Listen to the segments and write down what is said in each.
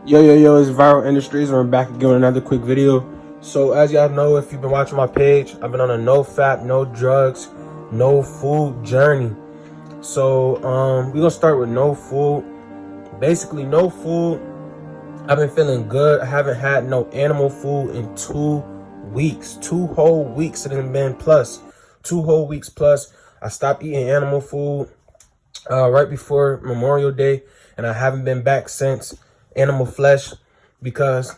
Yo, it's Viral Industries, and we're back again with another quick video. So as y'all know, if you've been watching my page, I've been on a no fat, no drugs, no food journey. So we're gonna start with no food. Basically, no food. I've been feeling good. I haven't had no animal food in 2 weeks. 2 whole weeks. It has been plus 2 whole weeks plus. I stopped eating animal food right before Memorial Day, and I haven't been back since. Animal flesh, because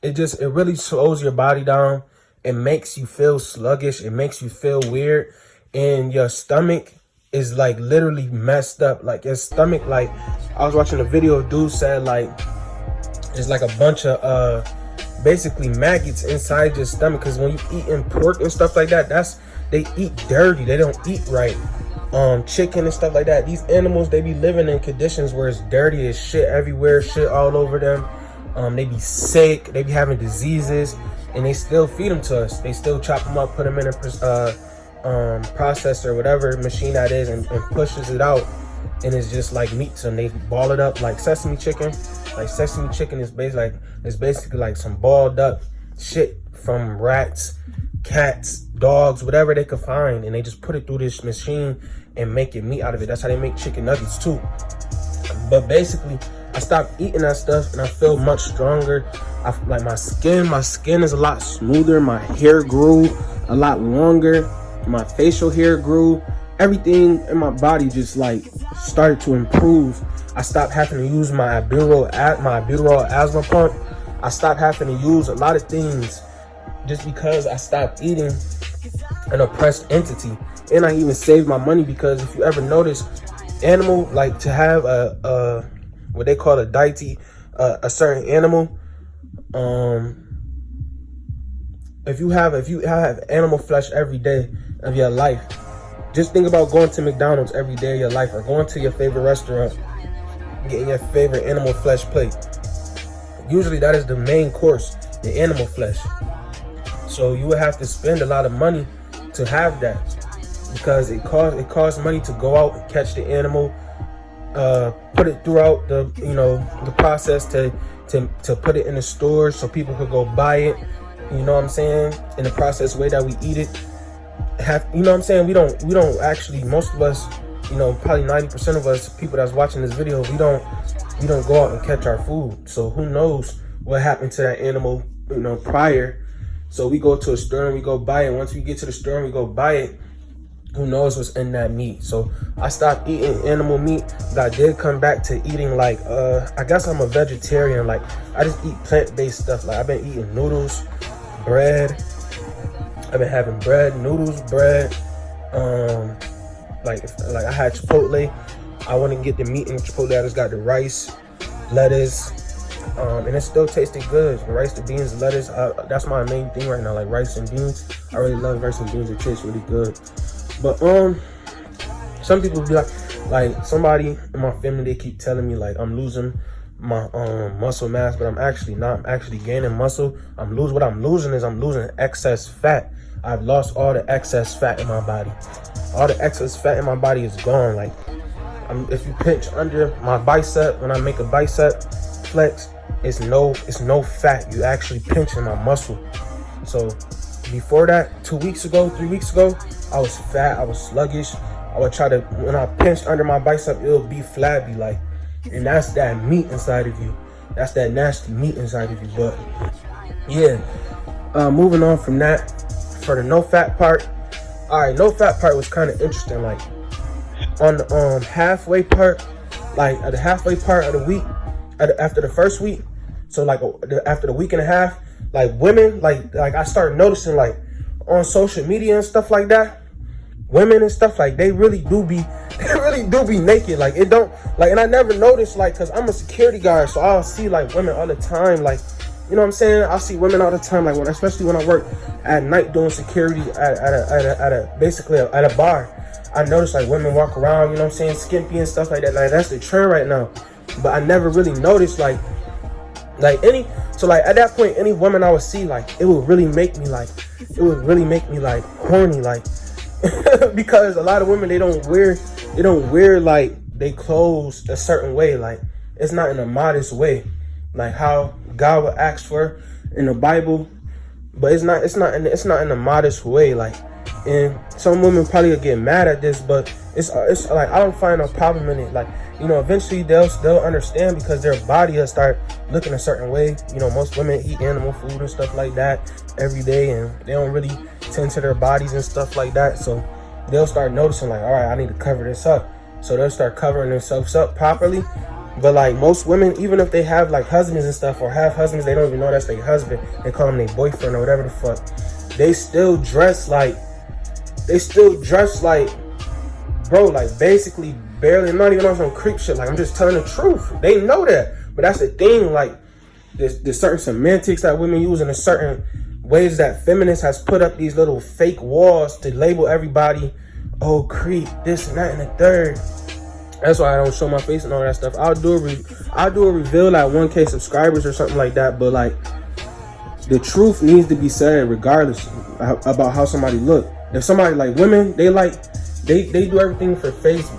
it really slows your body down. It makes you feel sluggish. It makes you feel weird, and your stomach is like literally messed up. Like your stomach, like I was watching a video, dude said like it's like a bunch of basically maggots inside your stomach, because when you eating pork and stuff like that, they eat dirty. They don't eat right. Chicken and stuff like that. These animals, they be living in conditions where it's dirty as shit everywhere, shit all over them. They be sick, they be having diseases, and they still feed them to us. They still chop them up, put them in a processor, whatever machine that is, and pushes it out, and it's just like meat to them. They ball it up like sesame chicken. Like sesame chicken is basically like some balled up shit from rats, cats, dogs, whatever they could find, and they just put it through this machine and make it meat out of it. That's how they make chicken nuggets too. But basically, I stopped eating that stuff and I feel much stronger. Like my skin is a lot smoother. My hair grew a lot longer. My facial hair grew. Everything in my body just like started to improve. I stopped having to use my albuterol asthma pump. I stopped having to use a lot of things just because I stopped eating an oppressed entity. And I even saved my money, because if you ever notice, animal, like to have a what they call a deity, a certain animal, if you have animal flesh every day of your life, just think about going to McDonald's every day of your life, or going to your favorite restaurant, getting your favorite animal flesh plate. Usually that is the main course, the animal flesh. So you would have to spend a lot of money to have that, because it costs money to go out and catch the animal, put it throughout the process to put it in the stores so people could go buy it. You know what I'm saying? In the process way that we eat it, you know what I'm saying? We don't actually, most of us, probably 90% of us people that's watching this video, we don't go out and catch our food. So who knows what happened to that animal, prior. So we go to a store and we go buy it. Once we get to the store and we go buy it, who knows what's in that meat. So I stopped eating animal meat, but I did come back to eating like, I guess I'm a vegetarian. Like I just eat plant-based stuff. Like I've been eating noodles, bread. I've been having bread, noodles, bread. Like I had Chipotle. I want to get the meat in Chipotle. I just got the rice, lettuce, and it still tasted good. The rice, the beans, the lettuce, that's my main thing right now, like rice and beans. I really love rice and beans. It tastes really good. But some people be like somebody in my family, they keep telling me like I'm losing my muscle mass, but I'm actually not. I'm actually gaining muscle. What I'm losing is I'm losing excess fat. I've lost all the excess fat in my body. All the excess fat in my body is gone. Like if you pinch under my bicep, when I make a bicep flex, it's no fat. You actually pinching my muscle. So before that, 2 weeks ago, 3 weeks ago, I was fat, I was sluggish. I would try to, when I pinched under my bicep, it would be flabby, like, and that's that meat inside of you. That's that nasty meat inside of you. But yeah, moving on from that, for the no fat part. All right, no fat part was kind of interesting. Like on the halfway part, like at the halfway part of the week, after the first week, so like after the week and a half, like women, like I started noticing, like on social media and stuff like that, women and stuff, like they really do be naked. Like it don't, like, and I never noticed, like, cause I'm a security guard, so I'll see like women all the time, like, you know what I'm saying? I see women all the time, like especially when I work at night doing security basically at a bar. I notice like women walk around, you know what I'm saying, skimpy and stuff like that. Like that's the trend right now. But I never really noticed like at that point, any woman I would see, like it would really make me like horny, like because a lot of women, they don't wear like they clothes a certain way. Like it's not in a modest way. like how God would ask for in the Bible, but it's not in a modest way. Like, and some women probably will get mad at this, but it's like I don't find no problem in it. Like, you know, eventually they'll understand, because their body will start looking a certain way. You know, most women eat animal food and stuff like that every day, and they don't really tend to their bodies and stuff like that. So they'll start noticing, like, all right, I need to cover this up. So they'll start covering themselves up properly. But like most women, even if they have like husbands and stuff, or have husbands, they don't even know that's their husband. They call them their boyfriend or whatever the fuck. They still dress like, bro, like basically barely. I'm not even on some creep shit. Like, I'm just telling the truth. They know that. But that's the thing. Like, there's certain semantics that women use, and there's certain ways that feminists has put up these little fake walls to label everybody, oh, creep, this and that and the third. That's why I don't show my face and all that stuff. I'll do a reveal at 1K subscribers or something like that. But like, the truth needs to be said regardless about how somebody look. If somebody, like women, they do everything for face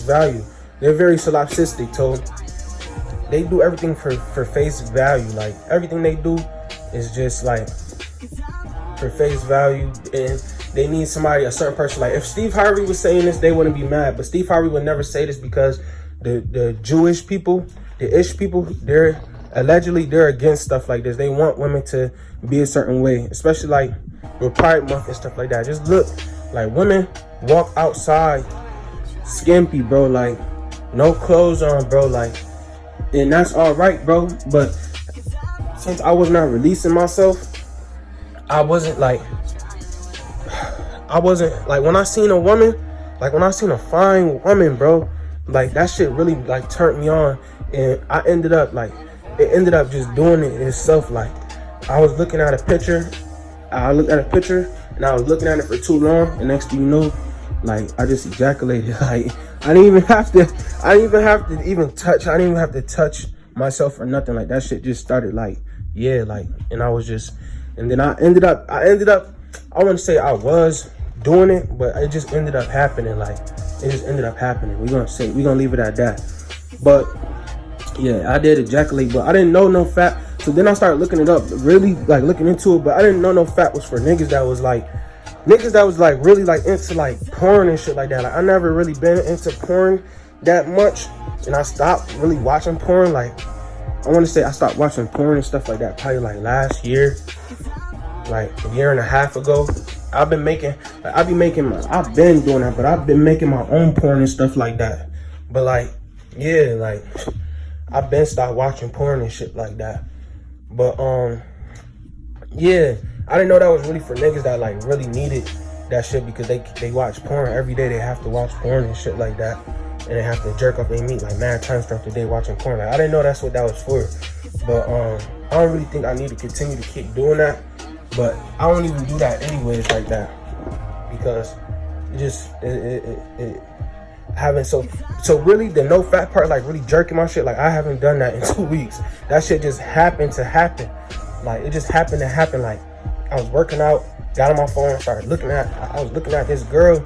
value. They're very solipsistic, so they do everything for face value. Like, everything they do is just like for face value, and they need somebody, a certain person. Like, if Steve Harvey was saying this, they wouldn't be mad, but Steve Harvey would never say this, because the Jewish people, the Ish people, they're against stuff like this. They want women to be a certain way, especially like with Pride Month and stuff like that. Just look, like, women walk outside skimpy, bro, like no clothes on, bro, like, and that's all right, bro. But since I was not releasing myself, I wasn't like, when I seen a woman, like when I seen a fine woman, bro, like that shit really like turned me on, and it ended up just doing it itself. Like, I was looking at a picture, and I was looking at it for too long, and next thing you know, like, I just ejaculated. Like, I didn't even have to touch myself or nothing. Like, that shit just started, like, yeah, like, and I was just, and then I ended up, I wouldn't say I was doing it, but it just ended up happening. Like, it just ended up happening. We're gonna leave it at that. But yeah, I did ejaculate, but I didn't know no fat. So then I started looking it up, really like looking into it, but I didn't know no fat was for niggas that was like really like into like porn and shit like that. Like, I never really been into porn that much, and I stopped really watching porn. Like, I want to say I stopped watching porn and stuff like that probably like last year, like a year and a half ago. I've been doing that, but I've been making my own porn and stuff like that. But like, yeah, like, I've been stopped watching porn and shit like that. But yeah, I didn't know that was really for niggas that like really needed that shit, because they watch porn every day. They have to watch porn and shit like that, and they have to jerk up their meat like mad times throughout the day watching porn. Like, I didn't know that's what that was for. But I don't really think I need to continue to keep doing that. But I don't even do that anyways like that, because it haven't, so really the no fat part, like really jerking my shit, like I haven't done that in 2 weeks. That shit just happened to happen. Like, it just happened to happen. Like, I was working out, got on my phone, I was looking at this girl,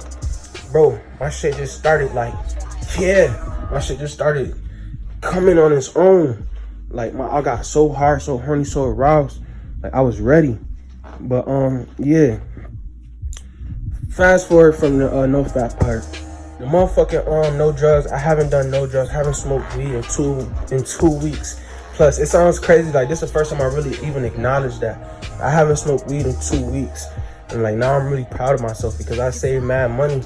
bro. My shit just started like, yeah, my shit just started coming on its own. Like, I got so hard, so horny, so aroused, like I was ready. But yeah, fast forward from the no fat part, the motherfucking no drugs. I haven't done no drugs, haven't smoked weed in 2 weeks. Plus, it sounds crazy, like this is the first time I really even acknowledged that I haven't smoked weed in 2 weeks. And like, now I'm really proud of myself, because I saved mad money.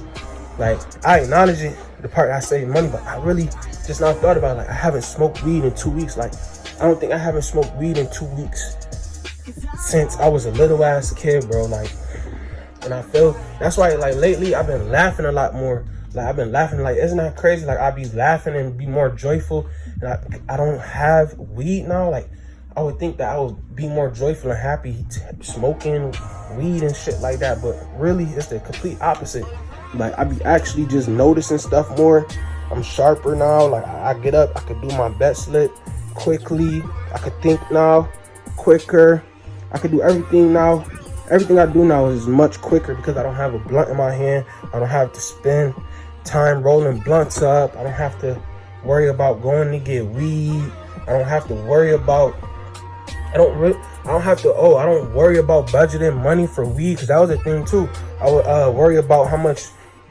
Like, I acknowledge it, the part I saved money, but I really just now thought about it, like, I haven't smoked weed in 2 weeks. Like, I don't think I haven't smoked weed in 2 weeks since I was a little ass kid, bro. Like, and I feel that's why, like, lately I've been laughing a lot more. Like, I've been laughing, like, isn't that crazy? Like, I be laughing and be more joyful, and I don't have weed now. Like, I would think that I would be more joyful and happy smoking weed and shit like that, but really it's the complete opposite. Like, I be actually just noticing stuff more. I'm sharper now. Like, I get up, I could do my bet slip quickly, I could think now quicker, I could do everything now. Everything I do now is much quicker, because I don't have a blunt in my hand. I don't have to spend time rolling blunts up. I don't have to worry about going to get weed I don't have to worry about, I don't worry about budgeting money for weed, because that was a thing too. I would worry about how much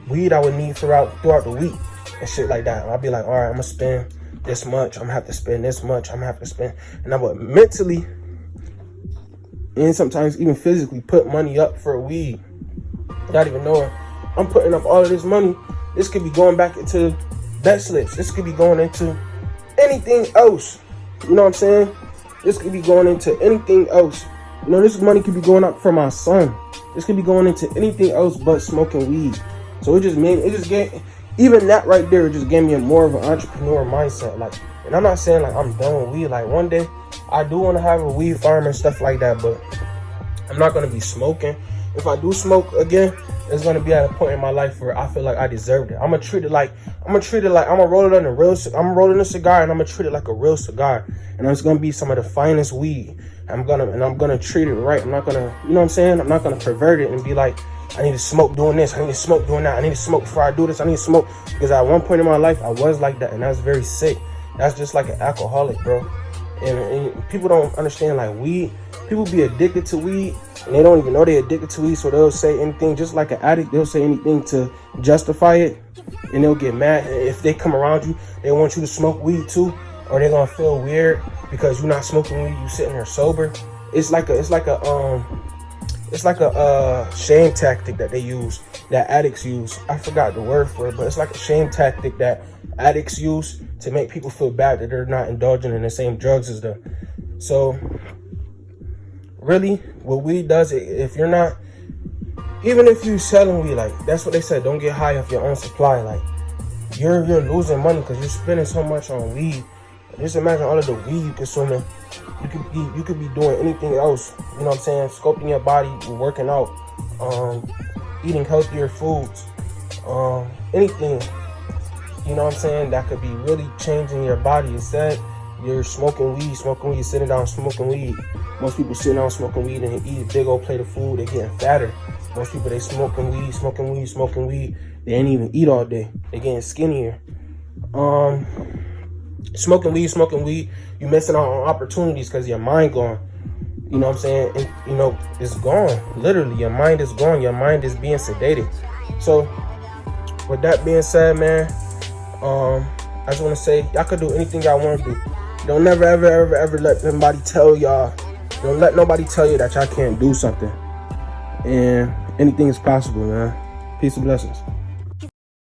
weed I would need throughout the week and shit like that. I'd be like, all right, I'm gonna spend this much, I'm gonna have to spend this much, I'm gonna have to spend, and I would mentally and sometimes even physically put money up for weed, not even knowing I'm putting up all of this money. This could be going back into bet slips. This could be going into anything else. You know what I'm saying? This could be going into anything else. You know, this money could be going up for my son. This could be going into anything else but smoking weed. So even that right there just gave me a more of an entrepreneur mindset. Like, and I'm not saying like I'm done with weed. Like, one day I do want to have a weed farm and stuff like that, but I'm not going to be smoking. If I do smoke again, it's going to be at a point in my life where I feel like I deserved it. I'm going to treat it like I'm going to roll it on I'm rolling a cigar, and I'm going to treat it like a real cigar. And it's going to be some of the finest weed. I'm going to treat it right. I'm not going to, you know what I'm saying? I'm not going to pervert it and be like, I need to smoke doing this, I need to smoke doing that, I need to smoke before I do this, I need to smoke. Because at one point in my life, I was like that, and that's very sick. That's just like an alcoholic, bro. And people don't understand, like, weed, people be addicted to weed, and they don't even know they're addicted to weed, so they'll say anything. Just like an addict, they'll say anything to justify it, and they'll get mad. If they come around you, they want you to smoke weed too, or they're gonna feel weird because you're not smoking weed, you sitting there sober. It's like a shame tactic that they use, that addicts use. I forgot the word for it, but it's like a shame tactic that addicts use to make people feel bad that they're not indulging in the same drugs as them. So really, what weed does, if you're not, even if you selling weed, like, that's what they said, don't get high off your own supply. Like, you're losing money because you're spending so much on weed. Just imagine all of the weed you consuming. You could be doing anything else, you know what I'm saying? Sculpting your body, working out, eating healthier foods, anything, you know what I'm saying, that could be really changing your body. Instead, you're smoking weed, sitting down smoking weed. Most people sitting down smoking weed and eat a big old plate of food, they're getting fatter. Most people, they smoking weed, they ain't even eat all day, they're getting skinnier. Smoking weed, you missing out on opportunities because your mind gone. You know what I'm saying? And, you know, it's gone. Literally, your mind is gone. Your mind is being sedated. So, with that being said, man, I just want to say, y'all could do anything y'all want to do. Don't never, ever let somebody tell y'all. Don't let nobody tell you that y'all can't do something. And anything is possible, man. Peace and blessings.